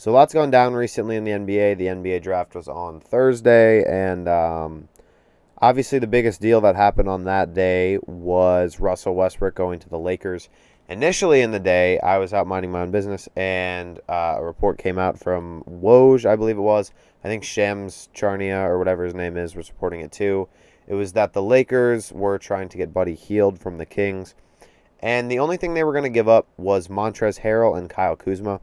So lots gone down recently in the NBA. The NBA draft was on Thursday, and obviously the biggest deal that happened on that day was Russell Westbrook going to the Lakers. Initially in the day, I was out minding my own business, and a report came out from Woj, I believe it was. I think Shams Charania, or whatever his name is, was reporting it too. It was that the Lakers were trying to get Buddy Hield from the Kings, and the only thing they were going to give up was Montrezl Harrell and Kyle Kuzma.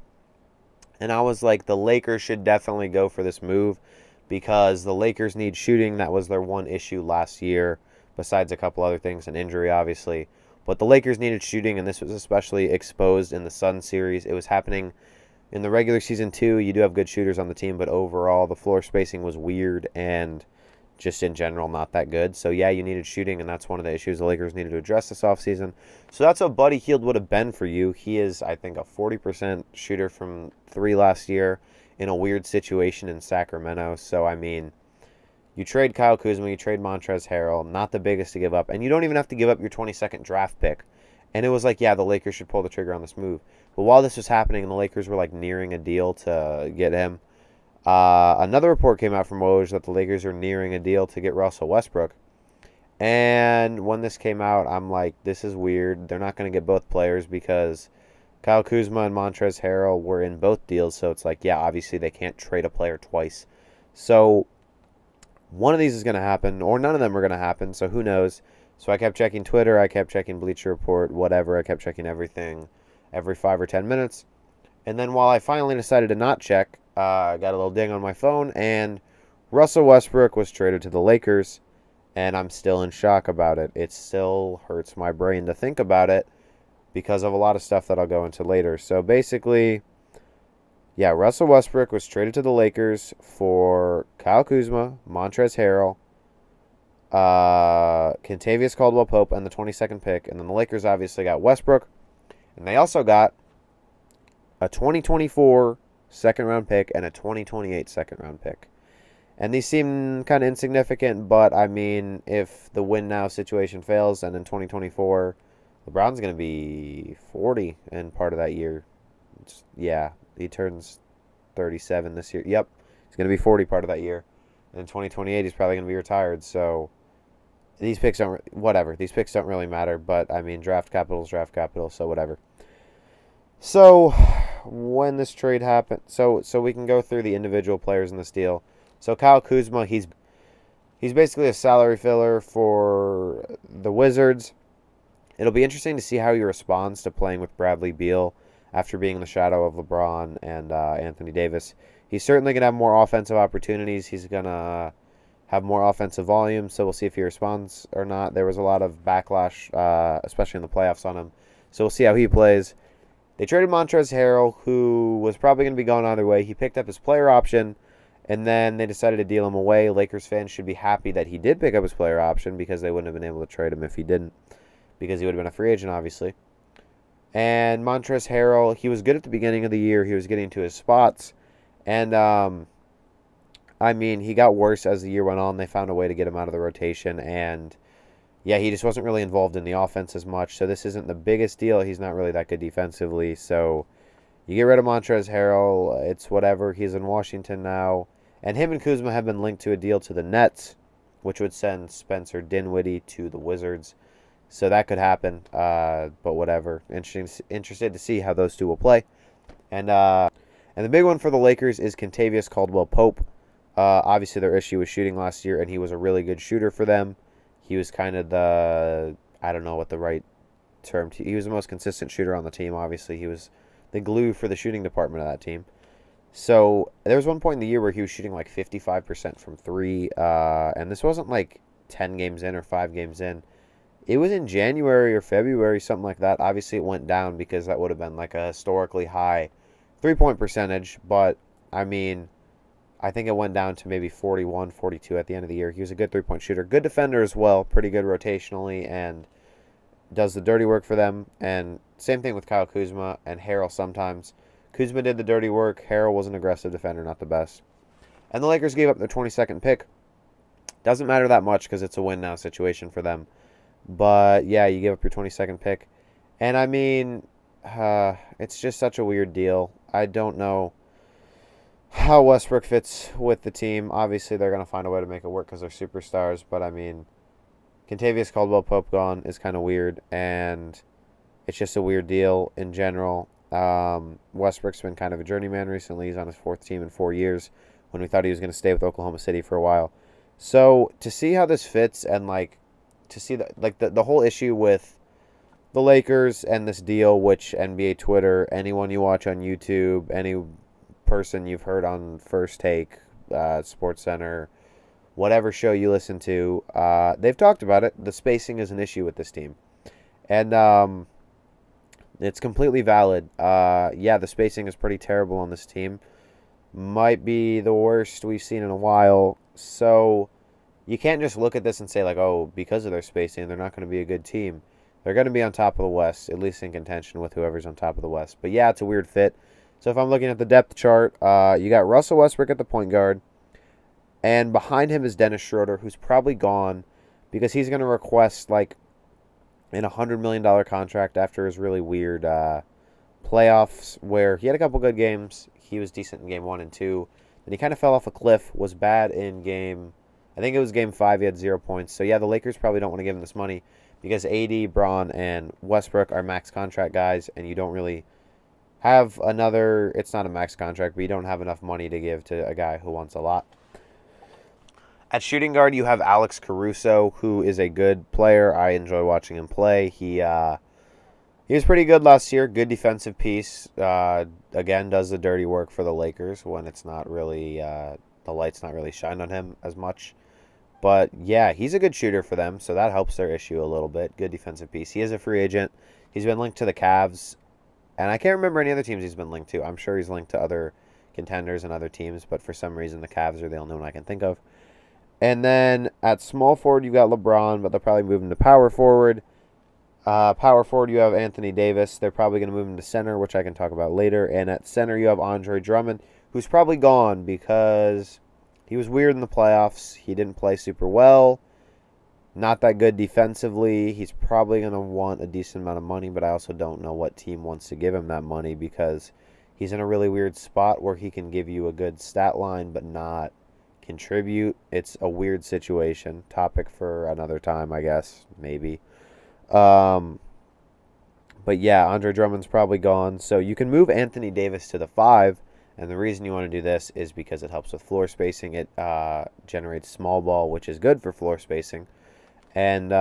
And I was like, the Lakers should definitely go for this move because the Lakers need shooting. That was their one issue last year, besides a couple other things, an injury, obviously. But the Lakers needed shooting, and this was especially exposed in the Sun series. It was happening in the regular season, too. You do have good shooters on the team, but overall, the floor spacing was weird and just in general not that good. So, yeah, you needed shooting, and that's one of the issues the Lakers needed to address this offseason. So that's what Buddy Hield would have been for you. He is, I think, a 40% shooter from three last year in a weird situation in Sacramento. So, I mean, you trade Kyle Kuzma, you trade Montrezl Harrell, not the biggest to give up, and you don't even have to give up your 22nd draft pick. And it was like, yeah, the Lakers should pull the trigger on this move. But while this was happening, and the Lakers were like nearing a deal to get him, another report came out from Woj that the Lakers are nearing a deal to get Russell Westbrook. And when this came out, I'm like, this is weird. They're not going to get both players because Kyle Kuzma and Montrezl Harrell were in both deals. So it's like, yeah, obviously they can't trade a player twice. So one of these is going to happen, or none of them are going to happen. So who knows? So I kept checking Twitter. I kept checking Bleacher Report, whatever. I kept checking everything every 5 or 10 minutes. And then while I finally decided to not check, I got a little ding on my phone, and Russell Westbrook was traded to the Lakers, and I'm still in shock about it. It still hurts my brain to think about it because of a lot of stuff that I'll go into later. So basically, yeah, Russell Westbrook was traded to the Lakers for Kyle Kuzma, Montrezl Harrell, Kentavious Caldwell-Pope, and the 22nd pick. And then the Lakers obviously got Westbrook, and they also got a 2024 second-round pick and a 2028 second-round pick. And these seem kind of insignificant, but, I mean, if the win-now situation fails, and in 2024, LeBron's going to be 40 in part of that year. Yeah, he turns 37 this year. Yep, he's going to be 40 part of that year. And in 2028, he's probably going to be retired. So these picks whatever. These picks don't really matter, but, I mean, draft capital, so whatever. So when this trade happened, so we can go through the individual players in this deal. So Kyle Kuzma, he's basically a salary filler for the Wizards. It'll be interesting to see how he responds to playing with Bradley Beal after being in the shadow of LeBron and Anthony Davis. He's certainly going to have more offensive opportunities. He's going to have more offensive volume, so we'll see if he responds or not. There was a lot of backlash, especially in the playoffs on him. So we'll see how he plays. They traded Montrezl Harrell, who was probably going to be going either way. He picked up his player option, and then they decided to deal him away. Lakers fans should be happy that he did pick up his player option because they wouldn't have been able to trade him if he didn't, because he would have been a free agent, obviously. And Montrezl Harrell, he was good at the beginning of the year. He was getting to his spots. And, I mean, he got worse as the year went on. They found a way to get him out of the rotation. And, yeah, he just wasn't really involved in the offense as much. So this isn't the biggest deal. He's not really that good defensively. So you get rid of Montrezl Harrell. It's whatever. He's in Washington now. And him and Kuzma have been linked to a deal to the Nets, which would send Spencer Dinwiddie to the Wizards. So that could happen, but whatever. Interested to see how those two will play. And the big one for the Lakers is Kentavious Caldwell-Pope. Obviously, their issue was shooting last year, and he was a really good shooter for them. He was kind of I don't know what the right term. He was the most consistent shooter on the team, obviously. He was the glue for the shooting department of that team. So there was one point in the year where he was shooting like 55% from three, and this wasn't like 10 games in or 5 games in. It was in January or February, something like that. Obviously, it went down because that would have been like a historically high three-point percentage. But, I mean, I think it went down to maybe 41, 42 at the end of the year. He was a good three-point shooter. Good defender as well. Pretty good rotationally and does the dirty work for them. And same thing with Kyle Kuzma and Harrell sometimes. Kuzma did the dirty work. Harrell was an aggressive defender, not the best. And the Lakers gave up their 22nd pick. Doesn't matter that much because it's a win-now situation for them. But, yeah, you give up your 22nd pick. And, I mean, it's just such a weird deal. I don't know. how Westbrook fits with the team. Obviously, they're going to find a way to make it work because they're superstars. But I mean, Kentavious Caldwell-Pope gone is kind of weird, and it's just a weird deal in general. Westbrook's been kind of a journeyman recently. He's on his fourth team in 4 years when we thought he was going to stay with Oklahoma City for a while. So to see how this fits and like to see the whole issue with the Lakers and this deal, which NBA Twitter, anyone you watch on YouTube, any person you've heard on First Take, Sports Center, whatever show you listen to, they've talked about it. The spacing is an issue with this team, and it's completely valid. Yeah, the spacing is pretty terrible on this team. Might be the worst we've seen in a while. So you can't just look at this and say, like, oh, because of their spacing, they're not going to be a good team. They're going to be on top of the West, at least in contention with whoever's on top of the West. But yeah, it's a weird fit. So if I'm looking at the depth chart, you got Russell Westbrook at the point guard. And behind him is Dennis Schroeder, who's probably gone because he's going to request, like, in a $100 million contract after his really weird playoffs where he had a couple good games. He was decent in game 1 and 2. Then he kind of fell off a cliff, was bad in I think it was game 5, he had 0 points. So yeah, the Lakers probably don't want to give him this money because AD, Braun, and Westbrook are max contract guys, and you don't really have another, it's not a max contract, but you don't have enough money to give to a guy who wants a lot. At shooting guard, you have Alex Caruso, who is a good player. I enjoy watching him play. He was pretty good last year. Good defensive piece. Again, does the dirty work for the Lakers when it's not really the light's not really shined on him as much. But yeah, he's a good shooter for them, so that helps their issue a little bit. Good defensive piece. He is a free agent. He's been linked to the Cavs, and I can't remember any other teams he's been linked to. I'm sure he's linked to other contenders and other teams, but for some reason the Cavs are the only one I can think of. And then at small forward, you've got LeBron, but they'll probably move him to power forward. Power forward, you have Anthony Davis. They're probably going to move him to center, which I can talk about later. And at center, you have Andre Drummond, who's probably gone because he was weird in the playoffs. He didn't play super well. Not that good defensively. He's probably going to want a decent amount of money, but I also don't know what team wants to give him that money because he's in a really weird spot where he can give you a good stat line but not contribute. It's a weird situation. Topic for another time, I guess. Maybe. But yeah, Andre Drummond's probably gone. So you can move Anthony Davis to the 5. And the reason you want to do this is because it helps with floor spacing. It generates small ball, which is good for floor spacing. And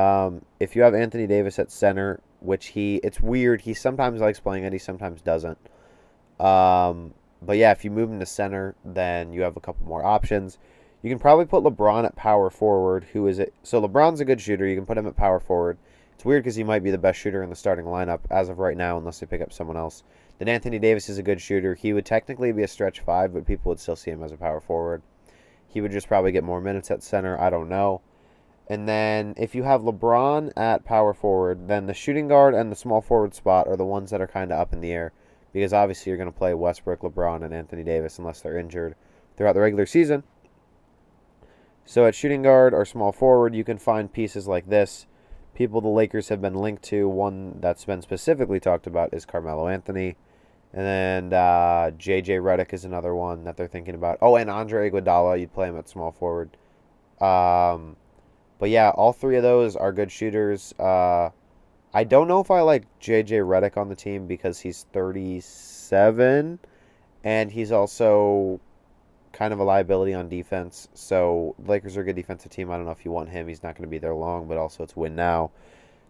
if you have Anthony Davis at center, which it's weird. He sometimes likes playing it. He sometimes doesn't. But yeah, if you move him to center, then you have a couple more options. You can probably put LeBron at power forward. So LeBron's a good shooter. You can put him at power forward. It's weird because he might be the best shooter in the starting lineup as of right now, unless they pick up someone else. Then Anthony Davis is a good shooter. He would technically be a stretch 5, but people would still see him as a power forward. He would just probably get more minutes at center. I don't know. And then if you have LeBron at power forward, then the shooting guard and the small forward spot are the ones that are kind of up in the air. Because obviously you're going to play Westbrook, LeBron, and Anthony Davis unless they're injured throughout the regular season. So at shooting guard or small forward, you can find pieces like this. People the Lakers have been linked to. One that's been specifically talked about is Carmelo Anthony. And then J.J. Redick is another one that they're thinking about. Oh, and Andre Iguodala, you'd play him at small forward. But yeah, all 3 of those are good shooters. I don't know if I like J.J. Redick on the team because he's 37, and he's also kind of a liability on defense. So the Lakers are a good defensive team. I don't know if you want him. He's not going to be there long, but also it's win now.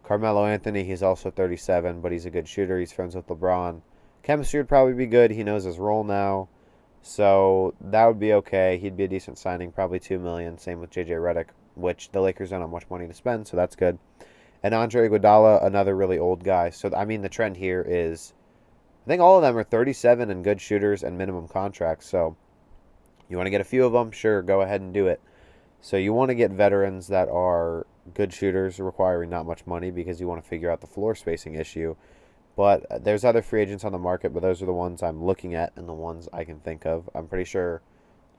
Carmelo Anthony, he's also 37, but he's a good shooter. He's friends with LeBron. Chemistry would probably be good. He knows his role now. So that would be okay. He'd be a decent signing, probably $2 million. Same with J.J. Redick, which the Lakers don't have much money to spend, so that's good. And Andre Iguodala, another really old guy. So, I mean, the trend here is, I think all of them are 37 and good shooters and minimum contracts. So, you want to get a few of them? Sure, go ahead and do it. So, you want to get veterans that are good shooters requiring not much money because you want to figure out the floor spacing issue. But there's other free agents on the market, but those are the ones I'm looking at and the ones I can think of. I'm pretty sure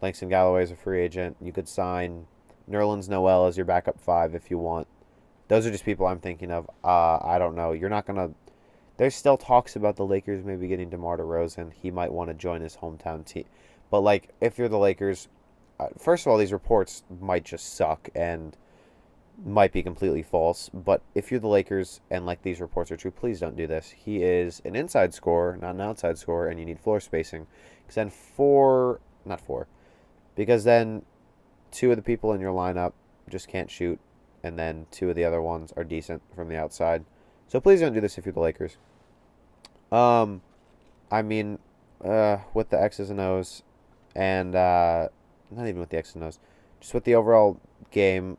Langston Galloway is a free agent. You could sign Nerlens Noel as your backup 5 if you want. Those are just people I'm thinking of. I don't know. You're not going to... There's still talks about the Lakers maybe getting DeMar DeRozan. He might want to join his hometown team. But like, if you're the Lakers, first of all, these reports might just suck and might be completely false. But if you're the Lakers and like these reports are true, please don't do this. He is an inside scorer, not an outside scorer, and you need floor spacing. Because then not four, because then two of the people in your lineup just can't shoot, and then two of the other ones are decent from the outside. So please don't do this if you're the Lakers. Um, I mean, with the X's and O's, and not even with the X's and O's, just with the overall game,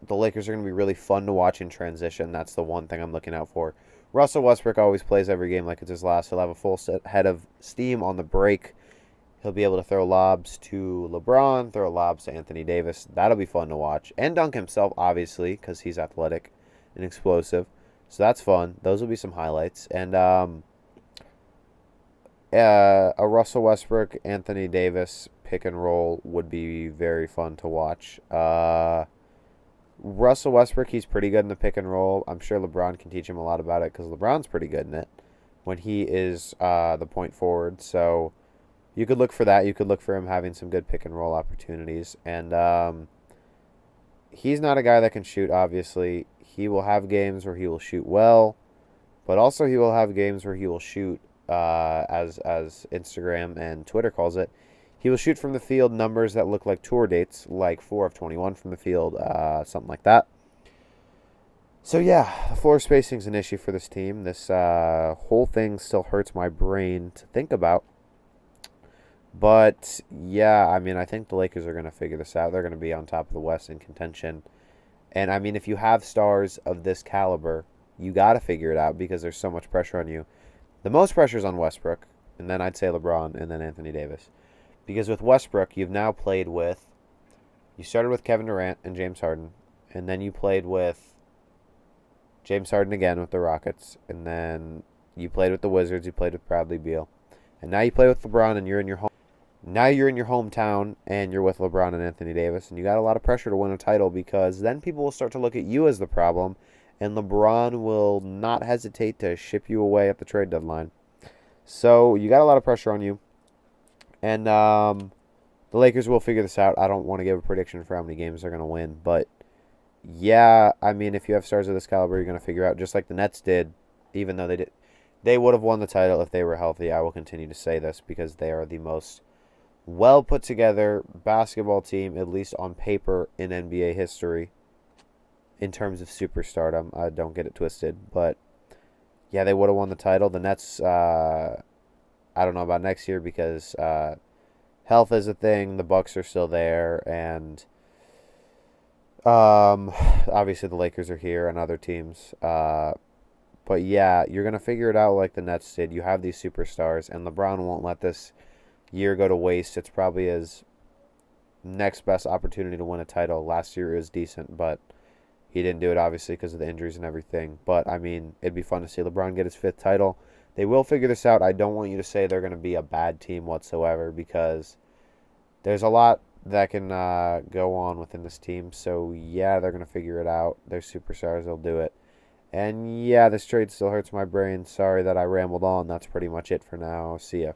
the Lakers are going to be really fun to watch in transition. That's the one thing I'm looking out for. Russell Westbrook always plays every game like it's his last. He'll have a full head of steam on the break. He'll be able to throw lobs to LeBron, throw lobs to Anthony Davis. That'll be fun to watch. And dunk himself, obviously, because he's athletic and explosive. So that's fun. Those will be some highlights. And a Russell Westbrook, Anthony Davis pick and roll would be very fun to watch. Russell Westbrook, he's pretty good in the pick and roll. I'm sure LeBron can teach him a lot about it because LeBron's pretty good in it when he is the point forward. So you could look for that. You could look for him having some good pick and roll opportunities. And he's not a guy that can shoot, obviously. He will have games where he will shoot well, but also he will have games where he will shoot, as Instagram and Twitter calls it, he will shoot from the field numbers that look like tour dates, like 4 of 21 from the field, something like that. So yeah, the floor spacing is an issue for this team. This whole thing still hurts my brain to think about. But yeah, I mean, I think the Lakers are going to figure this out. They're going to be on top of the West in contention. And I mean, if you have stars of this caliber, you got to figure it out because there's so much pressure on you. The most pressure is on Westbrook, and then I'd say LeBron, and then Anthony Davis. Because with Westbrook, you started with Kevin Durant and James Harden, and then you played with James Harden again with the Rockets, and then you played with the Wizards, you played with Bradley Beal, and now you play with LeBron, and you're in your home. Now you're in your hometown, and you're with LeBron and Anthony Davis, and you got a lot of pressure to win a title because then people will start to look at you as the problem, and LeBron will not hesitate to ship you away at the trade deadline. So you got a lot of pressure on you. And the Lakers will figure this out. I don't want to give a prediction for how many games they're going to win. But, yeah, I mean, if you have stars of this caliber, you're going to figure out, just like the Nets did, even though they would have won the title if they were healthy. I will continue to say this because they are the most well put together basketball team, at least on paper, in NBA history in terms of superstardom. I don't get it twisted. But, yeah, they would have won the title. The Nets, I don't know about next year because health is a thing. The Bucks are still there, and obviously the Lakers are here and other teams. But yeah, you're gonna figure it out like the Nets did. You have these superstars, and LeBron won't let this year go to waste. It's probably his next best opportunity to win a title. Last year it was decent, but he didn't do it obviously because of the injuries and everything. But I mean, it'd be fun to see LeBron get his 5th title. They will figure this out. I don't want you to say they're going to be a bad team whatsoever because there's a lot that can go on within this team. So, yeah, they're going to figure it out. They're superstars. They'll do it. And, yeah, this trade still hurts my brain. Sorry that I rambled on. That's pretty much it for now. See ya.